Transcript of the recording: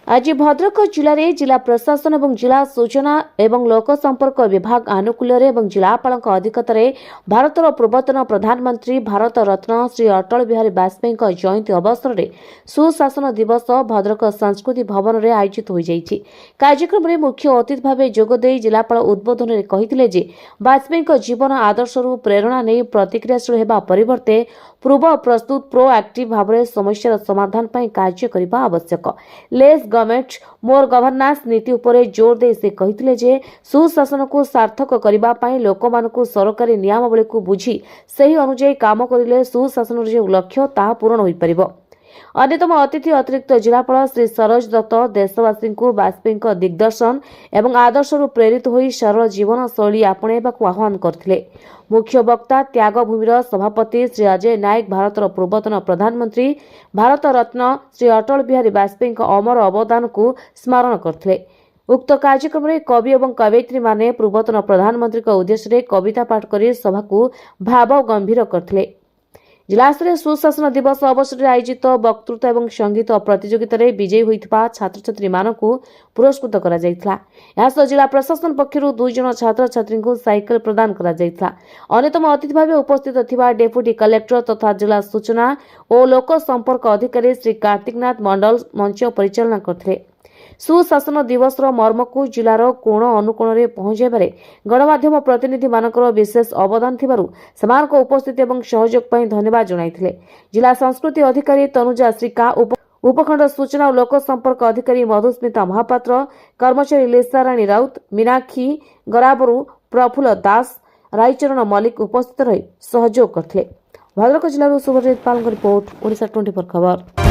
आज भद्रक जिले में जिला प्रशासन और जिला सूचना एवं लोक संपर्क विभाग आनुकूल्य जिलापाल अधिकतर भारतर पूर्वतन प्रधानमंत्री भारत रत्न श्री अटल बिहारी वाजपेयी जयंती अवसर में सुशासन दिवस भद्रक संस्कृति भवन में आयोजित हो जाइछि। कार्यक्रम में मुख्य अतिथि भाव जोगदे जिलापाल उद्बोधन में कहिथिले वाजपेयी जीवन आदर्शरू प्रेरणा नहीं प्रतिक्रियाशील होगा परिवर्ते पूर्व प्रस्तुत प्रोएक्टिव भाव में समस्या समाधान पर कार्य करने आवश्यक। लेस गवर्नमेंट मोर गवर्नेंस नीति उपरे जोर दे से कहिथिले जे सुशासन को सार्थक करबा पई लोकमानकु सरकारी नियमावली को बुझी सही अनुसार काम करिले सुशासन जो लक्ष्य ता पूर्ण होई परिबो। अन्यतम अतिथि अतिरिक्त जिलापाल श्री सरोज दत्त देशवासी को वाजपेयी दिग्दर्शन एवं आदर्शरू प्रेरित होई सरल जीवन शैली आपणेबाकु आह्वान करथिले। मुख्य वक्ता त्यागभूमिर सभापति श्री अजय नायक भारतर पूर्वतन प्रधानमंत्री भारत रत्न श्री अटल बिहारी वाजपेयी अमर अवदान को स्मरण करथिले। उक्त कार्यक्रम में कवि और कवयित्री माने पूर्वतन प्रधानमंत्री उद्देश्य कविता पाठ कर सभा को भाव गंभीर करथिले। जिलास्तरीय सुशासन दिवस अवसर में आयोजित वक्तृत्व एवं संगीत प्रतियोगिता में विजयी होता छात्र छात्री मानक पुरस्कृत करा जायथिला। यासह जिला प्रशासन पक्षर 2 जन छात्र छात्री को साइकेल प्रदान करा जायथिला। अन्यतम अतिथि भाव उपस्थित थिबा डेप्यूटी कलेक्टर तथा जिला सूचना और लोक संपर्क अधिकारी श्री कार्तिकनाथ मंडल मंच परिचालना करथिले। सुशासन दिवस मर्म को जिलार कोण अनुकोण में पहुंचाइबारे गणमाध्यम प्रतिनिधि मानकर विशेष अवदान थिबारु समानक उपस्थिति एवं सहयोग पई धन्यवाद जणाइथिले। जिला संस्कृति अधिकारी तनुजा श्रीका उपखंड सूचना और लोक संपर्क अधिकारी मधुस्मिता महापात्र कर्मचारी लिसाराणी राउत मीनाक्षी गराबरू प्रफुल्ल दास रायचरण मल्लिक उपस्थित रही सहयोग करथिले। भद्रक जिल्लार सुब्रजित पालଙ୍କ रिपोर्ट ओडिशा 24 खबर।